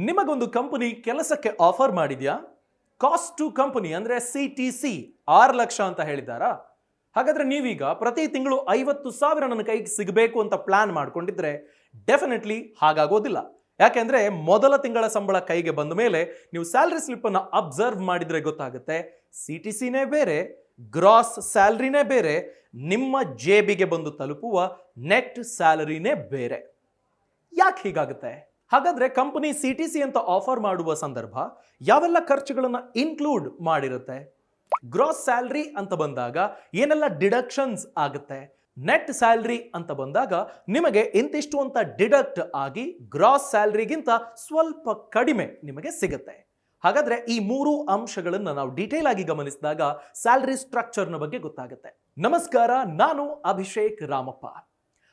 ನಿಮಗೊಂದು ಕಂಪನಿ ಕೆಲಸಕ್ಕೆ ಆಫರ್ ಮಾಡಿದ್ಯಾ? ಕಾಸ್ಟ್ ಟು ಕಂಪನಿ ಅಂದ್ರೆ CTC 6 ಲಕ್ಷ ಅಂತ ಹೇಳಿದಾರಾ? ಹಾಗಾದ್ರೆ ನೀವೀಗ ಪ್ರತಿ ತಿಂಗಳು 50,000 ನನ್ನ ಕೈಗೆ ಸಿಗಬೇಕು ಅಂತ ಪ್ಲಾನ್ ಮಾಡ್ಕೊಂಡಿದ್ರೆ ಡೆಫಿನೆಟ್ಲಿ ಹಾಗಾಗೋದಿಲ್ಲ. ಯಾಕೆಂದ್ರೆ ಮೊದಲ ತಿಂಗಳ ಸಂಬಳ ಕೈಗೆ ಬಂದ ಮೇಲೆ ನೀವು ಸ್ಯಾಲರಿ ಸ್ಲಿಪ್ ಅನ್ನ ಅಬ್ಸರ್ವ್ ಮಾಡಿದ್ರೆ ಗೊತ್ತಾಗುತ್ತೆ, CTCನೇ ಬೇರೆ, ಗ್ರಾಸ್ ಸ್ಯಾಲರಿನೇ ಬೇರೆ, ನಿಮ್ಮ ಜೇಬಿಗೆ ಬಂದು ತಲುಪುವ ನೆಟ್ ಸ್ಯಾಲರಿನೇ ಬೇರೆ. ಯಾಕೆ ಹೀಗಾಗುತ್ತೆ? ಹಾಗಾದ್ರೆ ಕಂಪನಿ CTC ಅಂತ ಆಫರ್ ಮಾಡುವ ಸಂದರ್ಭ ಯಾವೆಲ್ಲ ಖರ್ಚುಗಳನ್ನ ಇನ್ಕ್ಲೂಡ್ ಮಾಡಿರುತ್ತೆ? ಗ್ರಾಸ್ ಸ್ಯಾಲರಿ ಅಂತ ಬಂದಾಗ ಏನೆಲ್ಲ ಡಿಡಕ್ಷನ್ಸ್ ಆಗುತ್ತೆ? ನೆಟ್ ಸ್ಯಾಲರಿ ಅಂತ ಬಂದಾಗ ನಿಮಗೆ ಇಂತಿಷ್ಟು ಅಂತ ಡಿಡಕ್ಟ್ ಆಗಿ ಗ್ರಾಸ್ ಸ್ಯಾಲರಿಗಿಂತ ಸ್ವಲ್ಪ ಕಡಿಮೆ ನಿಮಗೆ ಸಿಗುತ್ತೆ. ಹಾಗಾದ್ರೆ ಈ ಮೂರು ಅಂಶಗಳನ್ನ ನಾವು ಡೀಟೇಲ್ ಆಗಿ ಗಮನಿಸಿದಾಗ ಸ್ಯಾಲರಿ ಸ್ಟ್ರಕ್ಚರ್ನ ಬಗ್ಗೆ ಗೊತ್ತಾಗುತ್ತೆ. ನಮಸ್ಕಾರ, ನಾನು ಅಭಿಷೇಕ್ ರಾಮಪ್ಪ.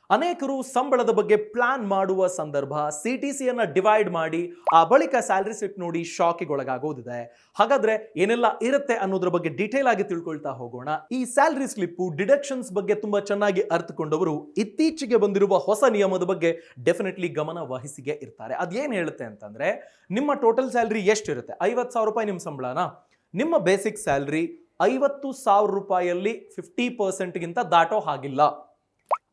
ಅನೇಕರು ಸಂಬಳದ ಬಗ್ಗೆ ಪ್ಲಾನ್ ಮಾಡುವ ಸಂದರ್ಭ CTC ಅನ್ನ ಡಿವೈಡ್ ಮಾಡಿ ಆ ಬಳಿಕ ಸ್ಯಾಲರಿ ಸ್ಲಿಪ್ ನೋಡಿ ಶಾಕಿಗೆ ಒಳಗಾಗೋದಿದೆ. ಹಾಗಾದ್ರೆ ಏನೆಲ್ಲ ಇರುತ್ತೆ ಅನ್ನೋದ್ರ ಬಗ್ಗೆ ಡೀಟೇಲ್ ಆಗಿ ತಿಳ್ಕೊಳ್ತಾ ಹೋಗೋಣ. ಈ ಸ್ಯಾಲರಿ ಸ್ಲಿಪ್ ಡಿಡಕ್ಷನ್ಸ್ ಬಗ್ಗೆ ತುಂಬಾ ಚೆನ್ನಾಗಿ ಅರ್ಥಕೊಂಡವರು ಇತ್ತೀಚೆಗೆ ಬಂದಿರುವ ಹೊಸ ನಿಯಮದ ಬಗ್ಗೆ ಡೆಫಿನೆಟ್ಲಿ ಗಮನ ವಹಿಸಿಗೆ ಇರ್ತಾರೆ. ಅದೇನ್ ಹೇಳುತ್ತೆ ಅಂತಂದ್ರೆ, ನಿಮ್ಮ ಟೋಟಲ್ ಸ್ಯಾಲರಿ ಎಷ್ಟಿರುತ್ತೆ? 50,000 ರೂಪಾಯಿ ನಿಮ್ಮ ಸಂಬಳನ, ನಿಮ್ಮ ಬೇಸಿಕ್ ಸ್ಯಾಲರಿ 50,000 ರೂಪಾಯಿಯಲ್ಲಿ 50% ಗಿಂತ ದಾಟೋ ಹಾಗಿಲ್ಲ,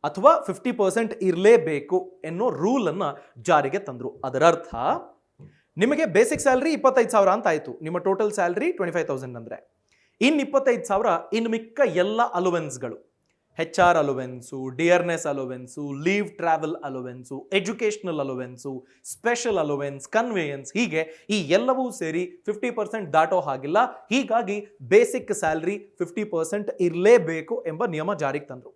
ಅಥವಾ 50% ಇರಲೇಬೇಕು ಎನ್ನೋ ರೂಲ್ ಅನ್ನ ಜಾರಿಗೆ ತಂದ್ರು. ಅದರ ಅರ್ಥ, ನಿಮಗೆ ಬೇಸಿಕ್ ಸ್ಯಾಲರಿ 25,000 ಅಂತ ಆಯ್ತು, ನಿಮ್ಮ ಟೋಟಲ್ ಸ್ಯಾಲರಿ 25,000 ಅಂದ್ರೆ ಇನ್ 25,000 ಇನ್ನು ಮಿಕ್ಕ ಎಲ್ಲ ಅಲೋವೆನ್ಸ್ಗಳು, HR allowance, dearness allowance, leave travel allowance, educational allowance, special allowance, conveyance, ಹೀಗೆ ಈ ಎಲ್ಲವೂ ಸೇರಿ 50% ದಾಟೋ ಹಾಗಿಲ್ಲ. ಹೀಗಾಗಿ ಬೇಸಿಕ್ ಸ್ಯಾಲರಿ 50% ಇರಲೇಬೇಕು ಎಂಬ ನಿಯಮ ಜಾರಿಗೆ ತಂದ್ರು.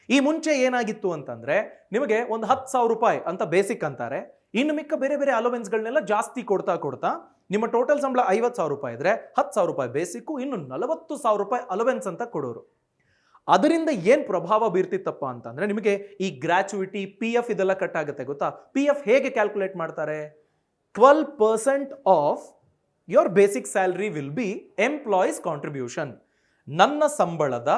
ಈ ಮುಂಚೆ ಏನಾಗಿತ್ತು ಅಂತಂದ್ರೆ, ನಿಮಗೆ ಒಂದು 10,000 ರೂಪಾಯಿ ಅಂತ ಬೇಸಿಕ್ ಅಂತಾರೆ, ಇನ್ನು ಮಿಕ್ಕ ಬೇರೆ ಬೇರೆ ಅಲೋವೆನ್ಸ್ಗಳನ್ನೆಲ್ಲ ಜಾಸ್ತಿ ಕೊಡ್ತಾ ನಿಮ್ಮ ಟೋಟಲ್ ಸಂಬಳ 50,000 ರೂಪಾಯಿ ಇದ್ರೆ 10,000 ರೂಪಾಯಿ ಬೇಸಿಕ್ಕು, ಇನ್ನು 40,000 ರೂಪಾಯಿ ಅಲೋವೆನ್ಸ್ ಅಂತ ಕೊಡೋರು. ಅದರಿಂದ ಏನ್ ಪ್ರಭಾವ ಬೀರ್ತಿತ್ತಪ್ಪ ಅಂತಂದ್ರೆ, ನಿಮಗೆ ಈ ಗ್ರಾಚ್ಯುಯಿಟಿ, PF ಇದೆಲ್ಲ ಕಟ್ ಆಗುತ್ತೆ ಗೊತ್ತಾ? PF ಹೇಗೆ ಕ್ಯಾಲ್ಕುಲೇಟ್ ಮಾಡ್ತಾರೆ? 12% of your basic salary will be employees contribution. ನನ್ನ ಸಂಬಳದ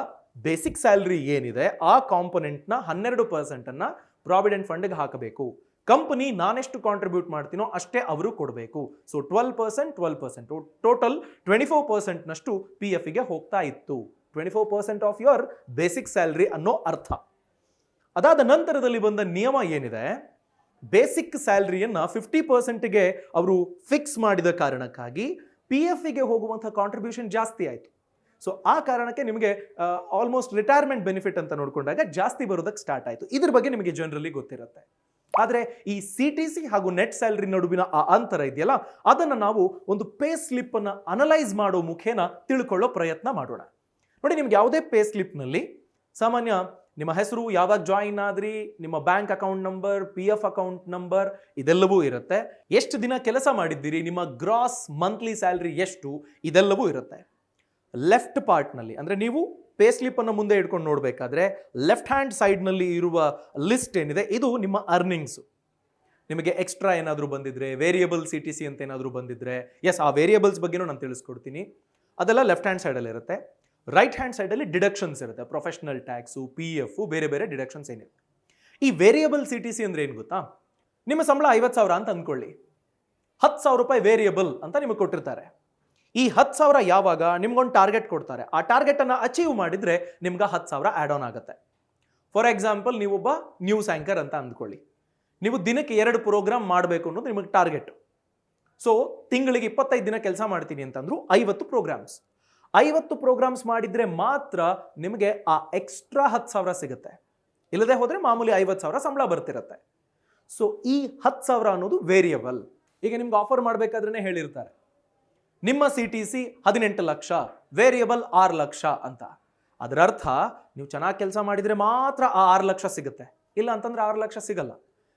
ಬೇಸಿಕ್ ಸ್ಯಾಲರಿ ಏನಿದೆ ಆ ಕಾಂಪೊನೆಂಟ್ನ 12% ಅನ್ನ ಪ್ರಾವಿಡೆಂಟ್ ಫಂಡ್ಗೆ ಹಾಕಬೇಕು. ಕಂಪನಿ ನಾನೆಷ್ಟು ಕಾಂಟ್ರಿಬ್ಯೂಟ್ ಮಾಡ್ತೀನೋ ಅಷ್ಟೇ ಅವರು ಕೊಡಬೇಕು. ಸೊ 12% ಟೋಟಲ್ 24% ನಷ್ಟು PF ಗೆ ಹೋಗ್ತಾ ಇತ್ತು. 24% ಆಫ್ ಯೋರ್ ಬೇಸಿಕ್ ಸ್ಯಾಲರಿ ಅನ್ನೋ ಅರ್ಥ. ಅದಾದ ನಂತರದಲ್ಲಿ ಬಂದ ನಿಯಮ ಏನಿದೆ, ಬೇಸಿಕ್ ಸ್ಯಾಲರಿಯನ್ನ 50%ಗೆ ಅವರು ಫಿಕ್ಸ್ ಮಾಡಿದ ಕಾರಣಕ್ಕಾಗಿ PF ಗೆ ಹೋಗುವಂತಹ ಕಾಂಟ್ರಿಬ್ಯೂಷನ್ ಜಾಸ್ತಿ ಆಯಿತು. ಸೊ ಆ ಕಾರಣಕ್ಕೆ ನಿಮಗೆ ಆಲ್ಮೋಸ್ಟ್ ರಿಟೈರ್ಮೆಂಟ್ ಬೆನಿಫಿಟ್ ಅಂತ ನೋಡ್ಕೊಂಡಾಗ ಜಾಸ್ತಿ ಬರೋದಕ್ಕೆ ಸ್ಟಾರ್ಟ್ ಆಯಿತು. ಇದ್ರ ಬಗ್ಗೆ ನಿಮಗೆ ಜನರಲಿ ಗೊತ್ತಿರುತ್ತೆ. ಆದರೆ ಈ CTC ಹಾಗೂ ನೆಟ್ ಸ್ಯಾಲರಿ ನಡುವಿನ ಆ ಅಂತರ ಇದೆಯಲ್ಲ, ಅದನ್ನು ನಾವು ಒಂದು ಪೇ ಸ್ಲಿಪ್ ಅನ್ನು ಅನಲೈಸ್ ಮಾಡೋ ಮುಖೇನ ತಿಳ್ಕೊಳ್ಳೋ ಪ್ರಯತ್ನ ಮಾಡೋಣ. ನೋಡಿ, ನಿಮ್ಗೆ ಯಾವುದೇ ಪೇ ಸ್ಲಿಪ್ನಲ್ಲಿ ಸಾಮಾನ್ಯ ನಿಮ್ಮ ಹೆಸರು, ಯಾವಾಗ ಜಾಯಿನ್ ಆದ್ರಿ, ನಿಮ್ಮ bank account number, PF account number ಇದೆಲ್ಲವೂ ಇರುತ್ತೆ. ಎಷ್ಟು ದಿನ ಕೆಲಸ ಮಾಡಿದ್ದೀರಿ, ನಿಮ್ಮ ಗ್ರಾಸ್ ಮಂತ್ಲಿ ಸ್ಯಾಲರಿ ಎಷ್ಟು, ಇದೆಲ್ಲವೂ ಇರುತ್ತೆ. ಲೆಫ್ಟ್ ಪಾರ್ಟ್ನಲ್ಲಿ ಅಂದರೆ ನೀವು ಪೇ ಸ್ಲಿಪ್ ಅನ್ನು ಮುಂದೆ ಇಟ್ಕೊಂಡು ನೋಡಬೇಕಾದ್ರೆ ಲೆಫ್ಟ್ ಹ್ಯಾಂಡ್ ಸೈಡ್ನಲ್ಲಿ ಇರುವ ಲಿಸ್ಟ್ ಏನಿದೆ ಇದು ನಿಮ್ಮ ಅರ್ನಿಂಗ್ಸು. ನಿಮಗೆ ಎಕ್ಸ್ಟ್ರಾ ಏನಾದರೂ ಬಂದಿದ್ರೆ, ವೇರಿಯಬಲ್ CTC ಅಂತ ಏನಾದರೂ ಬಂದಿದ್ರೆ, ಎಸ್ ಆ ವೇರಿಯಬಲ್ಸ್ ಬಗ್ಗೆನೂ ನಾನು ತಿಳಿಸ್ಕೊಡ್ತೀನಿ. ಅದೆಲ್ಲ ಲೆಫ್ಟ್ ಹ್ಯಾಂಡ್ ಸೈಡಲ್ಲಿ ಇರುತ್ತೆ. ರೈಟ್ ಹ್ಯಾಂಡ್ ಸೈಡಲ್ಲಿ ಡಿಡಕ್ಷನ್ಸ್ ಇರುತ್ತೆ, ಪ್ರೊಫೆಷನಲ್ ಟ್ಯಾಕ್ಸು, PF, ಬೇರೆ ಬೇರೆ ಡಿಡಕ್ಷನ್ಸ್ ಏನಿದೆ. ಈ ವೇರಿಯಬಲ್ CTC ಅಂದರೆ ಏನು ಗೊತ್ತಾ? ನಿಮ್ಮ ಸಂಬಳ 50,000 ಅಂತ ಅಂದ್ಕೊಳ್ಳಿ, 10,000 ರೂಪಾಯಿ ವೇರಿಯಬಲ್ ಅಂತ ನಿಮಗೆ ಕೊಟ್ಟಿರ್ತಾರೆ. ಈ 10,000 ಯಾವಾಗ ನಿಮ್ಗೊಂದು ಟಾರ್ಗೆಟ್ ಕೊಡ್ತಾರೆ, ಆ ಟಾರ್ಗೆಟ್ ಅನ್ನ ಅಚೀವ್ ಮಾಡಿದ್ರೆ ನಿಮ್ಗೆ 10,000 ಆಡ್ ಆನ್ ಆಗುತ್ತೆ. ಫಾರ್ ಎಕ್ಸಾಂಪಲ್, ನೀವೊಬ್ಬ ನ್ಯೂಸ್ ಆಂಕರ್ ಅಂತ ಅಂದ್ಕೊಳ್ಳಿ, ನೀವು ದಿನಕ್ಕೆ 2 ಪ್ರೋಗ್ರಾಮ್ ಮಾಡಬೇಕು ಅನ್ನೋದು ನಿಮಗೆ ಟಾರ್ಗೆಟ್. ಸೊ ತಿಂಗಳಿಗೆ 25 ದಿನ ಕೆಲಸ ಮಾಡ್ತೀನಿ ಅಂತಂದ್ರು 50 ಪ್ರೋಗ್ರಾಮ್ಸ್. 50 ಪ್ರೋಗ್ರಾಮ್ಸ್ ಮಾಡಿದ್ರೆ ಮಾತ್ರ ನಿಮಗೆ ಆ ಎಕ್ಸ್ಟ್ರಾ 10,000 ಸಿಗುತ್ತೆ. ಇಲ್ಲದೆ ಹೋದ್ರೆ ಮಾಮೂಲಿ 50,000 ಸಂಬಳ ಬರ್ತಿರುತ್ತೆ. ಸೊ ಈ 10,000 ಅನ್ನೋದು ವೇರಿಯಬಲ್. ಈಗ ನಿಮ್ಗೆ ಆಫರ್ ಮಾಡಬೇಕಾದ್ರೆ ಹೇಳಿರ್ತಾರೆ, ನಿಮ್ಮ CTC 18 ಲಕ್ಷ, ವೇರಿಯಬಲ್ 6 ಲಕ್ಷ ಅಂತ. ಅದರ ಅರ್ಥ, ನೀವು ಚೆನ್ನಾಗಿ ಕೆಲಸ ಮಾಡಿದರೆ ಮಾತ್ರ ಆ 6 ಲಕ್ಷ ಸಿಗುತ್ತೆ, ಇಲ್ಲ ಅಂತಂದ್ರೆ 6 ಲಕ್ಷ ಸಿಗಲ್ಲ.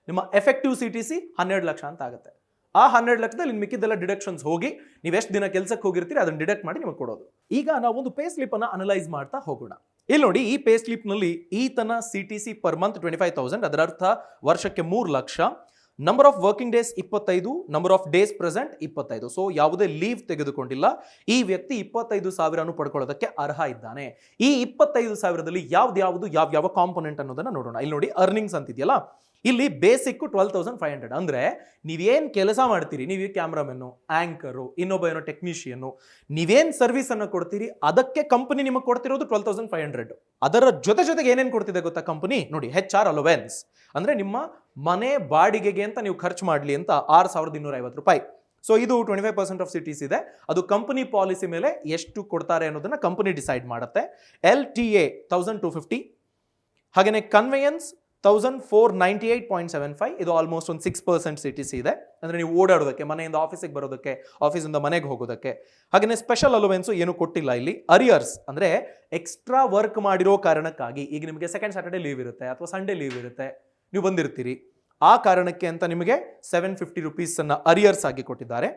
ನಿಮ್ಮ ಎಫೆಕ್ಟಿವ್ CTC 12 ಲಕ್ಷ ಅಂತ ಆಗುತ್ತೆ. ಆ 12 ಲಕ್ಷದಲ್ಲಿ ಇನ್ನು ಮಿಕ್ಕಿದ್ದೆಲ್ಲ ಡಿಡಕ್ಷನ್ಸ್ ಹೋಗಿ ನೀವು ಎಷ್ಟು ದಿನ ಕೆಲಸಕ್ಕೆ ಹೋಗಿರ್ತೀರಿ ಅದನ್ನು ಡಿಡಕ್ಟ್ ಮಾಡಿ ನಿಮಗೆ ಕೊಡೋದು. ಈಗ ನಾವು ಒಂದು ಪೇ ಸ್ಲಿಪ್ ಅನ್ನು ಅನಲೈಸ್ ಮಾಡ್ತಾ ಹೋಗೋಣ. ಇಲ್ಲಿ ನೋಡಿ, ಈ ಪೇ ಸ್ಲಿಪ್ನಲ್ಲಿ ಈತನ CTC ಪರ್ ಮಂತ್ 25,000, ಅದರ ಅರ್ಥ ವರ್ಷಕ್ಕೆ 3 lakh. Number of working days 25, number of days present 25. So ಯಾವುದೇ ಲೀವ್ ತೆಗೆದುಕೊಂಡಿಲ್ಲ. ಈ ವ್ಯಕ್ತಿ 25,000 ಪಡ್ಕೊಳ್ಳೋದಕ್ಕೆ ಅರ್ಹ ಇದ್ದಾನೆ. ಈ 25,000ದಲ್ಲಿ ಯಾವ್ದು ಯಾವ ಕಾಂಪೊನೆಂಟ್ ಅನ್ನೋದನ್ನ ನೋಡೋಣ. ಇಲ್ಲಿ ನೋಡಿ, ಅರ್ನಿಂಗ್ಸ್ ಅಂತಿದೆಯಲ್ಲ, ಇಲ್ಲಿ ಬೇಸಿಕ್ 12,500 ಅಂದ್ರೆ ನೀವೇನ್ ಕೆಲಸ ಮಾಡ್ತೀರಿ, ನೀವು ಕ್ಯಾಮ್ರಾಮನ್ನು, ಆಂಕರು, ಇನ್ನೊಬ್ಬ ಏನೋ ಟೆಕ್ನಿಷಿಯನ್, ನೀವೇನ್ ಸರ್ವಿಸ್ ಅನ್ನು ಕೊಡ್ತೀರಿ ಅದಕ್ಕೆ ಕಂಪನಿ ನಿಮಗೆ ಕೊಡ್ತಿರೋದು 12,500. ಅದರ ಜೊತೆಗೆ ಏನೇನ್ ಕೊಡ್ತಿದೆ ಗೊತ್ತಾ ಕಂಪನಿ? ನೋಡಿ, HR ಅಲೋವೆನ್ಸ್ ಅಂದ್ರೆ ನಿಮ್ಮ ಮನೆ ಬಾಡಿಗೆಗೆ ಅಂತ ನೀವು ಖರ್ಚು ಮಾಡ್ಲಿ ಅಂತ 6,250 ರೂಪಾಯಿ. ಸೊ ಇದು 25% ಆಫ್ ಸಿಟೀಸ್ ಇದೆ. ಅದು ಕಂಪನಿ ಪಾಲಿಸಿ ಮೇಲೆ ಎಷ್ಟು ಕೊಡ್ತಾರೆ ಅನ್ನೋದನ್ನ ಕಂಪನಿ ಡಿಸೈಡ್ ಮಾಡುತ್ತೆ. LTA 1,250, ಹಾಗೇನೆ ಕನ್ವೆಯನ್ಸ್ 1,498.75, ಇದು ಆಲ್ಮೋಸ್ಟ್ ಒಂದು 6% ಸಿಟಿಸಿ ಇದೆ. ಅಂದ್ರೆ ನೀವು ಓಡಾಡೋದಕ್ಕೆ, ಮನೆಯಿಂದ ಆಫೀಸಿಗೆ ಬರೋದಕ್ಕೆ, ಆಫೀಸಿಂದ ಮನೆಗೆ ಹೋಗೋದಕ್ಕೆ. ಹಾಗೇನೆ ಸ್ಪೆಷಲ್ ಅಲೋವೆನ್ಸ್ ಏನು ಕೊಟ್ಟಿಲ್ಲ ಇಲ್ಲಿ. ಅರಿಯರ್ಸ್ ಅಂದ್ರೆ ಎಕ್ಸ್ಟ್ರಾ ವರ್ಕ್ ಮಾಡಿರೋ ಕಾರಣಕ್ಕಾಗಿ, ಈಗ ನಿಮಗೆ ಸೆಕೆಂಡ್ ಸ್ಯಾಟರ್ಡೆ ಲೀವ್ ಇರುತ್ತೆ ಅಥವಾ ಸಂಡೇ ಲೀವ್ ಇರುತ್ತೆ, ನೀವು ಬಂದಿರ್ತೀರಿ, ಆ ಕಾರಣಕ್ಕೆ ಅಂತ ನಿಮಗೆ 750 ರೂಪೀಸ್ ಅನ್ನ ಅರಿಯರ್ಸ್ ಆಗಿ ಕೊಟ್ಟಿದ್ದಾರೆ.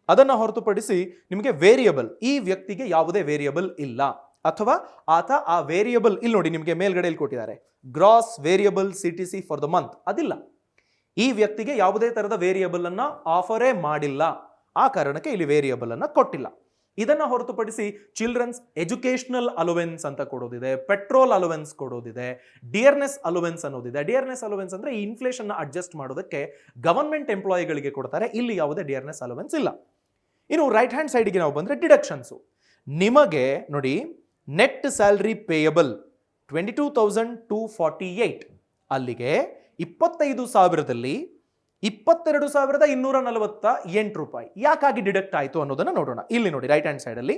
ಅದನ್ನು ಹೊರತುಪಡಿಸಿ ನಿಮಗೆ ವೇರಿಯಬಲ್, ಈ ವ್ಯಕ್ತಿಗೆ ಯಾವುದೇ ವೇರಿಯಬಲ್ ಇಲ್ಲ, ಅಥವಾ ಆತ ಆ ವೇರಿಯಬಲ್ ಇಲ್ಲಿ ನೋಡಿ ನಿಮಗೆ ಮೇಲ್ಗಡೆ ಇಲ್ಲಿ ಕೊಟ್ಟಿದ್ದಾರೆ gross variable CTC for the month, ಅದಿಲ್ಲ. ಈ ವ್ಯಕ್ತಿಗೆ ಯಾವುದೇ ತರದ ವೇರಿಯಬಲ್ ಅನ್ನ ಆಫರೇ ಮಾಡಿಲ್ಲ, ಆ ಕಾರಣಕ್ಕೆ ಇಲ್ಲಿ ವೇರಿಯಬಲ್ ಅನ್ನ ಕೊಟ್ಟಿಲ್ಲ. ಇದನ್ನ ಹೊರತುಪಡಿಸಿ ಚಿಲ್ಡ್ರನ್ಸ್ ಎಜುಕೇಶನಲ್ ಅಲೋವೆನ್ಸ್ ಅಂತ ಕೊಡೋದಿದೆ, ಪೆಟ್ರೋಲ್ ಅಲೋವೆನ್ಸ್ ಕೊಡೋದಿದೆ, ಡಿಯರ್ನೆಸ್ ಅಲೋವೆನ್ಸ್ ಅನ್ನೋದಿದೆ. ಡಿಯರ್ನೆಸ್ ಅಲೋವೆನ್ಸ್ ಅಂದ್ರೆ ಈ ಇನ್ಫ್ಲೇಷನ್ ಅಡ್ಜಸ್ಟ್ ಮಾಡೋದಕ್ಕೆ ಗವರ್ಮೆಂಟ್ ಎಂಪ್ಲಾಯಿಗಳಿಗೆ ಕೊಡ್ತಾರೆ, ಇಲ್ಲಿ ಯಾವುದೇ ಡಿಯರ್ನೆಸ್ ಅಲೋವೆನ್ಸ್ ಇಲ್ಲ. ಇನ್ನು ರೈಟ್ ಹ್ಯಾಂಡ್ ಸೈಡ್ಗೆ ನಾವು ಬಂದ್ರೆ ಡಿಡಕ್ಷನ್ಸ್. ನಿಮಗೆ ನೋಡಿ, ನೆಟ್ ಸ್ಯಾಲರಿ ಪೇಯಬಲ್ 22,248, ಅಲ್ಲಿಗೆ 25,000ದಲ್ಲಿ 22,248 ರೂಪಾಯಿ ಯಾಕಾಗಿ ಡಿಡಕ್ಟ್ ಆಯಿತು ಅನ್ನೋದನ್ನ ನೋಡೋಣ. ಇಲ್ಲಿ ನೋಡಿ, ರೈಟ್ ಹ್ಯಾಂಡ್ ಸೈಡ್ ಅಲ್ಲಿ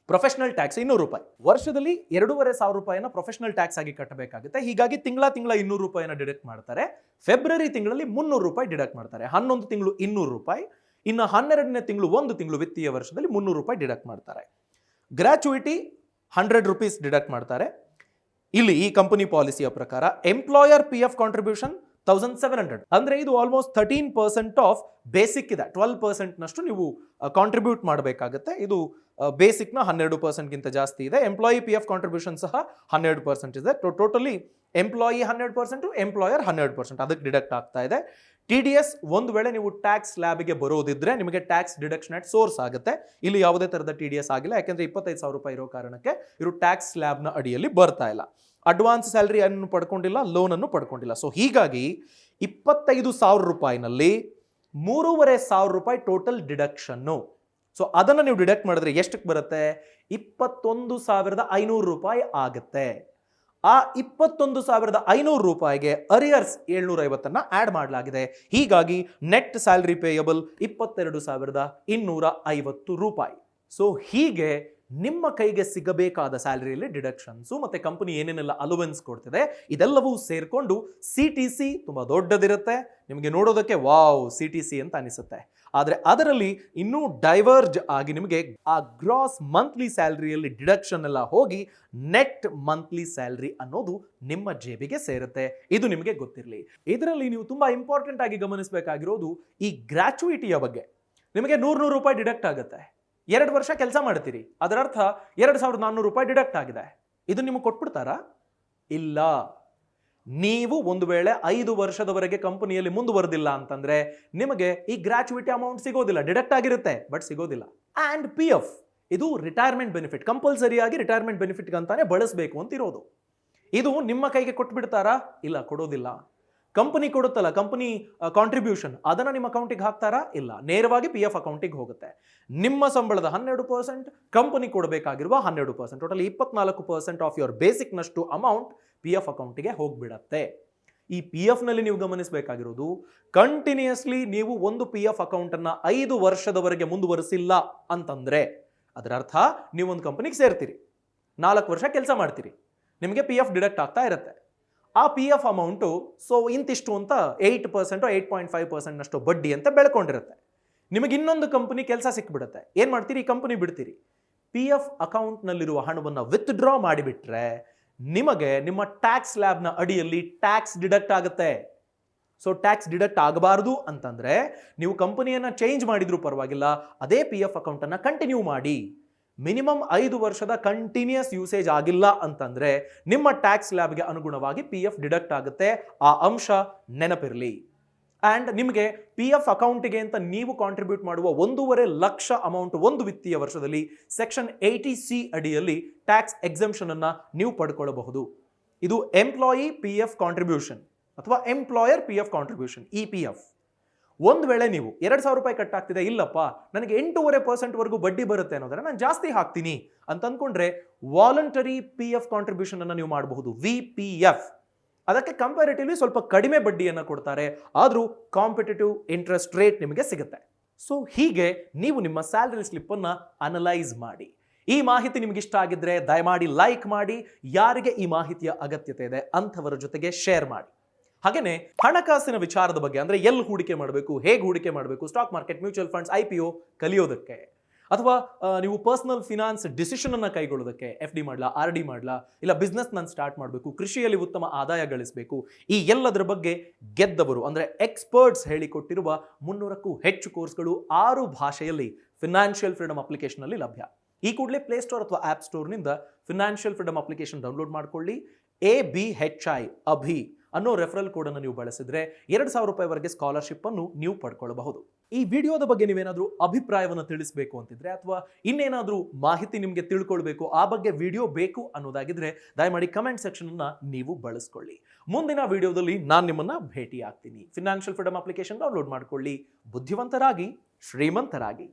ಪ್ರೊಫೆಷನಲ್ ಟ್ಯಾಕ್ಸ್ 200 ರೂಪಾಯಿ, ವರ್ಷದಲ್ಲಿ 2,500 ರೂಪಾಯಿನ ಪ್ರೊಫೆಷನಲ್ ಟ್ಯಾಕ್ಸ್ ಆಗಿ ಕಟ್ಟಬೇಕಾಗುತ್ತೆ. ಹೀಗಾಗಿ ತಿಂಗಳ 200 ರೂಪಾಯಿನ ಡಿಡಕ್ಟ್ ಮಾಡ್ತಾರೆ. ಫೆಬ್ರವರಿ ತಿಂಗಳಲ್ಲಿ 300 ರೂಪಾಯಿ ಡಿಡಕ್ಟ್ ಮಾಡ್ತಾರೆ. 11 ತಿಂಗಳು 200 ರೂಪಾಯಿ, ಇನ್ನು 12ನೇ ತಿಂಗಳು 1 ತಿಂಗಳು ವಿತ್ತೀಯ ವರ್ಷದಲ್ಲಿ 300 ರೂಪಾಯಿ ಡಿಡಕ್ಟ್ ಮಾಡ್ತಾರೆ. ಗ್ರಾಚ್ಯುಯಿಟಿ 100 ರೂಪೀಸ್ ಡಿಡಕ್ಟ್ ಮಾಡ್ತಾರೆ. ಇಲ್ಲಿ ಈ ಕಂಪನಿ ಪಾಲಿಸಿಯ ಪ್ರಕಾರ ಎಂಪ್ಲಾಯರ್ PF ಕಾಂಟ್ರಿಬ್ಯೂಷನ್ 1,700, ಅಂದ್ರೆ ಇದು ಆಲ್ಮೋಸ್ಟ್ 13% ಆಫ್ ಬೇಸಿಕ್ ಇದೆ. 12% ನಷ್ಟು ನೀವು ಕಾಂಟ್ರಿಬ್ಯೂಟ್ ಮಾಡಬೇಕಾಗುತ್ತೆ. ಇದು ಬೇಸಿಕ್ ನ 12% ಗಿಂತ ಜಾಸ್ತಿ ಇದೆ. ಎಂಪ್ಲಾಯಿ PF ಕಾಂಟ್ರಿಬ್ಯೂಷನ್ ಸಹ 100% ಇದೆ. ಟೋಟಲಿ ಎಂಪ್ಲಾಯಿ 100%, ಎಂಪ್ಲಾಯರ್ 100%, ಅದಕ್ಕೆ ಡಿಡಕ್ಟ್ ಆಗ್ತಾ ಇದೆ. TDS ಒಂದು ವೇಳೆ ನೀವು ಟ್ಯಾಕ್ಸ್ ಲ್ಯಾಬ್ಗೆ ಬರೋದಿದ್ರೆ ನಿಮಗೆ ಟ್ಯಾಕ್ಸ್ ಡಿಡಕ್ಷನ್ ಅಟ್ ಸೋರ್ಸ್ ಆಗುತ್ತೆ. ಇಲ್ಲಿ ಯಾವುದೇ ತರದ TDS ಆಗಿಲ್ಲ, ಯಾಕೆಂದ್ರೆ 25,000 ರೂಪಾಯಿ ಇರೋ ಕಾರಣಕ್ಕೆ ಇವರು ಟ್ಯಾಕ್ಸ್ ಲ್ಯಾಬ್ ನ ಅಡಿಯಲ್ಲಿ ಬರ್ತಾ ಇಲ್ಲ. ಅಡ್ವಾನ್ಸ್ ಸ್ಯಾಲರಿ ಅನ್ನು ಪಡ್ಕೊಂಡಿಲ್ಲ, ಲೋನ್ ಅನ್ನು ಪಡ್ಕೊಂಡಿಲ್ಲ. ಸೊ ಹೀಗಾಗಿ 25,000 ರೂಪಾಯಿನಲ್ಲಿ 3,500 ರೂಪಾಯಿ ಟೋಟಲ್ ಡಿಡಕ್ಷನ್ನು. ಸೊ ಅದನ್ನು ನೀವು ಡಿಡಕ್ಟ್ ಮಾಡಿದ್ರೆ ಎಷ್ಟಕ್ಕೆ ಬರುತ್ತೆ? 21,500 ರೂಪಾಯಿ ಆಗುತ್ತೆ. ಆ 21,500 ರೂಪಾಯಿಗೆ ಅರಿಯರ್ಸ್ 750 ಆಡ್ ಮಾಡಲಾಗಿದೆ. ಹೀಗಾಗಿ ನೆಟ್ ಸ್ಯಾಲರಿ ಪೇಯಬಲ್ 22,250 ರೂಪಾಯಿ. ಸೊ ಹೀಗೆ ನಿಮ್ಮ ಕೈಗೆ ಸಿಗಬೇಕಾದ ಸ್ಯಾಲರಿಯಲ್ಲಿ ಡಿಡಕ್ಷನ್ಸು ಮತ್ತೆ ಕಂಪನಿ ಏನೇನೆಲ್ಲ ಅಲೋವೆನ್ಸ್ ಕೊಡ್ತಿದೆ ಇದೆಲ್ಲವೂ ಸೇರ್ಕೊಂಡು CTC ತುಂಬಾ ದೊಡ್ಡದಿರುತ್ತೆ. ನಿಮಗೆ ನೋಡೋದಕ್ಕೆ ವಾವ್ CTC ಅಂತ ಅನಿಸುತ್ತೆ. ಆದರೆ ಅದರಲ್ಲಿ ಇನ್ನೂ ಡೈವರ್ಜ್ ಆಗಿ ನಿಮಗೆ ಆ ಗ್ರಾಸ್ ಮಂತ್ಲಿ ಸ್ಯಾಲರಿಯಲ್ಲಿ ಡಿಡಕ್ಷನ್ ಎಲ್ಲ ಹೋಗಿ ನೆಟ್ ಮಂತ್ಲಿ ಸ್ಯಾಲರಿ ಅನ್ನೋದು ನಿಮ್ಮ ಜೇಬಿಗೆ ಸೇರುತ್ತೆ. ಇದು ನಿಮಗೆ ಗೊತ್ತಿರಲಿ. ಇದರಲ್ಲಿ ನೀವು ತುಂಬಾ ಇಂಪಾರ್ಟೆಂಟ್ ಆಗಿ ಗಮನಿಸಬೇಕಾಗಿರೋದು ಈ ಗ್ರಾಚ್ಯುಯಿಟಿಯ ಬಗ್ಗೆ. ನಿಮಗೆ 100 ರೂಪಾಯಿ ಡಿಡಕ್ಟ್ ಆಗುತ್ತೆ. 2 ವರ್ಷ ಕೆಲಸ ಮಾಡ್ತೀರಿ, ಅದರ ಅರ್ಥ 2,400 ರೂಪಾಯಿ ಡಿಡಕ್ಟ್ ಆಗಿದೆ. ಇದು ನಿಮಗೆ ಕೊಟ್ಬಿಡ್ತಾರಾ? ಇಲ್ಲ. ನೀವು ಒಂದು ವೇಳೆ 5 ವರ್ಷದವರೆಗೆ ಕಂಪನಿಯಲ್ಲಿ ಮುಂದುವರೆದಿಲ್ಲ ಅಂತಂದ್ರೆ ನಿಮಗೆ ಈ ಗ್ರಾಚ್ಯುಯಿಟಿ ಅಮೌಂಟ್ ಸಿಗೋದಿಲ್ಲ. ಡಿಡಕ್ಟ್ ಆಗಿರುತ್ತೆ ಬಟ್ ಸಿಗೋದಿಲ್ಲ. ಅಂಡ್ PF ಇದು ರಿಟೈರ್ಮೆಂಟ್ ಬೆನಿಫಿಟ್, ಕಂಪಲ್ಸರಿಯಾಗಿ ರಿಟೈರ್ಮೆಂಟ್ ಬೆನಿಫಿಟ್ ಅಂತಾನೆ ಬಳಸಬೇಕು ಅಂತ ಇರೋದು. ಇದು ನಿಮ್ಮ ಕೈಗೆ ಕೊಟ್ಬಿಡ್ತಾರಾ? ಇಲ್ಲ, ಕೊಡೋದಿಲ್ಲ. ಕಂಪನಿ ಕೊಡುತ್ತಲ್ಲ ಕಂಪನಿ ಕಾಂಟ್ರಿಬ್ಯೂಷನ್, ಅದನ್ನ ನಿಮ್ಮ ಅಕೌಂಟಿಗೆ ಹಾಕ್ತಾರಾ? ಇಲ್ಲ, ನೇರವಾಗಿ PF ಅಕೌಂಟಿಗೆ ಹೋಗುತ್ತೆ. ನಿಮ್ಮ ಸಂಬಳದ 12%, ಕಂಪನಿ ಕೊಡಬೇಕಾಗಿರುವ 12%, ಟೋಟಲ್ 24% ಆಫ್ ಯುವರ್ ಬೇಸಿಕ್ ನಷ್ಟು ಅಮೌಂಟ್ PF ಅಕೌಂಟಿಗೆ ಹೋಗ್ಬಿಡತ್ತೆ. ಈ PF ನಲ್ಲಿ ನೀವು ಗಮನಿಸಬೇಕಾಗಿರೋದು, ಕಂಟಿನ್ಯೂಸ್ಲಿ ನೀವು ಒಂದು PF ಅಕೌಂಟ್ ಅನ್ನ 5 ವರ್ಷದವರೆಗೆ ಮುಂದುವರಿಸಿಲ್ಲ ಅಂತಂದ್ರೆ ಅದರ ಅರ್ಥ ನೀವು ಒಂದು ಕಂಪನಿಗೆ ಸೇರ್ತೀರಿ, 4 ವರ್ಷ ಕೆಲಸ ಮಾಡ್ತೀರಿ, ನಿಮಗೆ PF ಡಿಡಕ್ಟ್ ಆಗ್ತಾ ಇರುತ್ತೆ. ಆ PF ಅಮೌಂಟು ಸೊ ಇಂತಿಷ್ಟು ಅಂತ 8% 8.5% ನಷ್ಟು ಬಡ್ಡಿ ಅಂತ ಬೆಳ್ಕೊಂಡಿರುತ್ತೆ. ನಿಮಗೆ ಇನ್ನೊಂದು ಕಂಪನಿ ಕೆಲಸ ಸಿಕ್ಬಿಡುತ್ತೆ. ಏನ್ ಮಾಡ್ತೀರಿ? ಈ ಕಂಪನಿ ಬಿಡ್ತೀರಿ. PF ಅಕೌಂಟ್ನಲ್ಲಿರುವ ಹಣವನ್ನು ವಿತ್ಡ್ರಾ ಮಾಡಿಬಿಟ್ರೆ ನಿಮಗೆ ನಿಮ್ಮ ಟ್ಯಾಕ್ಸ್ ಲ್ಯಾಬ್ನ ಅಡಿಯಲ್ಲಿ ಟ್ಯಾಕ್ಸ್ ಡಿಡಕ್ಟ್ ಆಗುತ್ತೆ. ಸೊ ಟ್ಯಾಕ್ಸ್ ಡಿಡಕ್ಟ್ ಆಗಬಾರ್ದು ಅಂತಂದ್ರೆ ನೀವು ಕಂಪನಿಯನ್ನ ಚೇಂಜ್ ಮಾಡಿದ್ರೂ ಪರವಾಗಿಲ್ಲ, ಅದೇ PF ಅಕೌಂಟ್ ಅನ್ನ ಕಂಟಿನ್ಯೂ ಮಾಡಿ. ಮಿನಿಮಮ್ 5 ವರ್ಷದ ಕಂಟಿನ್ಯೂಸ್ ಯೂಸೇಜ್ ಆಗಿಲ್ಲ ಅಂತಂದ್ರೆ ನಿಮ್ಮ ಟ್ಯಾಕ್ಸ್ ಲ್ಯಾಬ್ಗೆ ಅನುಗುಣವಾಗಿ PF ಡಿಡಕ್ಟ್ ಆಗುತ್ತೆ. ಆ ಅಂಶ ನೆನಪಿರಲಿ. ಅಂಡ್ ನಿಮಗೆ PF ಅಕೌಂಟಿಗೆ ಅಂತ ನೀವು ಕಾಂಟ್ರಿಬ್ಯೂಟ್ ಮಾಡುವ 1.5 ಲಕ್ಷ ಅಮೌಂಟ್ ಒಂದು ವಿತ್ತೀಯ ವರ್ಷದಲ್ಲಿ ಸೆಕ್ಷನ್ 80C ಅಡಿಯಲ್ಲಿ ಟ್ಯಾಕ್ಸ್ ಎಕ್ಸೆಂಪ್ಷನ್ ಅನ್ನ ನೀವು ಪಡ್ಕೊಳ್ಳಬಹುದು. ಇದು ಎಂಪ್ಲಾಯಿ PF ಕಾಂಟ್ರಿಬ್ಯೂಷನ್ ಅಥವಾ employer P F contribution EPF. ಒಂದು ವೇಳೆ ನೀವು 2,000 ರೂಪಾಯಿ ಕಟ್ಟಾಗ್ತಿದೆ, ಇಲ್ಲಪ್ಪ ನನಗೆ 8.5% ವರೆಗೂ ಬಡ್ಡಿ ಬರುತ್ತೆ ಅನ್ನೋದ್ರೆ ನಾನು ಜಾಸ್ತಿ ಹಾಕ್ತೀನಿ ಅಂತ ಅಂದ್ಕೊಂಡ್ರೆ ವಾಲಂಟರಿ PF ಕಾಂಟ್ರಿಬ್ಯೂಷನ್ ಅನ್ನು ನೀವು ಮಾಡಬಹುದು, VPF. ಅದಕ್ಕೆ ಕಂಪ್ಯಾರಿಟಿವ್ಲಿ ಸ್ವಲ್ಪ ಕಡಿಮೆ ಬಡ್ಡಿಯನ್ನು ಕೊಡ್ತಾರೆ, ಆದರೂ ಕಾಂಪಿಟೇಟಿವ್ ಇಂಟ್ರೆಸ್ಟ್ ರೇಟ್ ನಿಮಗೆ ಸಿಗುತ್ತೆ. ಸೊ ಹೀಗೆ ನೀವು ನಿಮ್ಮ ಸ್ಯಾಲರಿ ಸ್ಲಿಪ್ ಅನ್ನ ಅನಲೈಸ್ ಮಾಡಿ. ಈ ಮಾಹಿತಿ ನಿಮ್ಗೆ ಇಷ್ಟ ಆಗಿದ್ರೆ ದಯಮಾಡಿ ಲೈಕ್ ಮಾಡಿ, ಯಾರಿಗೆ ಈ ಮಾಹಿತಿಯ ಅಗತ್ಯತೆ ಇದೆ ಅಂಥವರ ಜೊತೆಗೆ ಶೇರ್ ಮಾಡಿ. ಹಾಗೇನೆ ಹಣಕಾಸಿನ ವಿಚಾರದ ಬಗ್ಗೆ, ಅಂದ್ರೆ ಎಲ್ಲಿ ಹೂಡಿಕೆ ಮಾಡಬೇಕು, ಹೇಗೆ ಹೂಡಿಕೆ ಮಾಡಬೇಕು, stock market, mutual funds, IPO ಕಲಿಯೋದಕ್ಕೆ, ಅಥವಾ ನೀವು ಪರ್ಸನಲ್ ಫಿನಾನ್ಸ್ ಡಿಸಿಷನ್ ಅನ್ನ ಕೈಗೊಳ್ಳೋದಕ್ಕೆ, FD ಮಾಡ್ಲಾ, RD ಮಾಡ್ಲಾ, ಇಲ್ಲ ಬಿಸ್ನೆಸ್ ನಾನು ಸ್ಟಾರ್ಟ್ ಮಾಡಬೇಕು, ಕೃಷಿಯಲ್ಲಿ ಉತ್ತಮ ಆದಾಯ ಗಳಿಸಬೇಕು, ಈ ಎಲ್ಲದರ ಬಗ್ಗೆ ಗೆದ್ದವರು ಅಂದ್ರೆ ಎಕ್ಸ್ಪರ್ಟ್ಸ್ ಹೇಳಿಕೊಟ್ಟಿರುವ 300ಕ್ಕೂ ಹೆಚ್ಚು ಕೋರ್ಸ್ಗಳು 6 ಭಾಷೆಯಲ್ಲಿ ಫಿನಾನ್ಷಿಯಲ್ ಫ್ರೀಡಮ್ ಅಪ್ಲಿಕೇಶನ್ ಅಲ್ಲಿ ಲಭ್ಯ. ಈ ಕೂಡಲೇ ಪ್ಲೇಸ್ಟೋರ್ ಅಥವಾ ಆಪ್ ಸ್ಟೋರ್ನಿಂದ ಫಿನಾನ್ಷಿಯಲ್ ಫ್ರೀಡಮ್ ಅಪ್ಲಿಕೇಶನ್ ಡೌನ್ಲೋಡ್ ಮಾಡ್ಕೊಳ್ಳಿ. ABHI ಅಭಿ ಅನ್ನೋ ರೆಫರಲ್ ಕೋಡ್ ಅನ್ನು ನೀವು ಬಳಸಿದ್ರೆ 2,000 ರೂಪಾಯಿವರೆಗೆ ಸ್ಕಾಲರ್ಶಿಪ್ ಅನ್ನು ನೀವು ಪಡ್ಕೊಳ್ಳಬಹುದು. ಈ ವಿಡಿಯೋದ ಬಗ್ಗೆ ನೀವೇನಾದ್ರೂ ಅಭಿಪ್ರಾಯವನ್ನು ತಿಳಿಸಬೇಕು ಅಂತಿದ್ರೆ, ಅಥವಾ ಇನ್ನೇನಾದ್ರೂ ಮಾಹಿತಿ ನಿಮಗೆ ತಿಳ್ಕೊಳ್ಬೇಕು, ಆ ಬಗ್ಗೆ ವಿಡಿಯೋ ಬೇಕು ಅನ್ನೋದಾಗಿದ್ರೆ ದಯಮಾಡಿ ಕಮೆಂಟ್ ಸೆಕ್ಷನ್ ಅನ್ನ ನೀವು ಬಳಸ್ಕೊಳ್ಳಿ. ಮುಂದಿನ ವಿಡಿಯೋದಲ್ಲಿ ನಾನು ನಿಮ್ಮನ್ನ ಭೇಟಿ ಆಗ್ತೀನಿ. ಫಿನಾನ್ಷಿಯಲ್ ಫ್ರೀಡಮ್ ಅಪ್ಲಿಕೇಶನ್ ಡೌನ್ಲೋಡ್ ಮಾಡ್ಕೊಳ್ಳಿ, ಬುದ್ಧಿವಂತರಾಗಿ ಶ್ರೀಮಂತರಾಗಿ.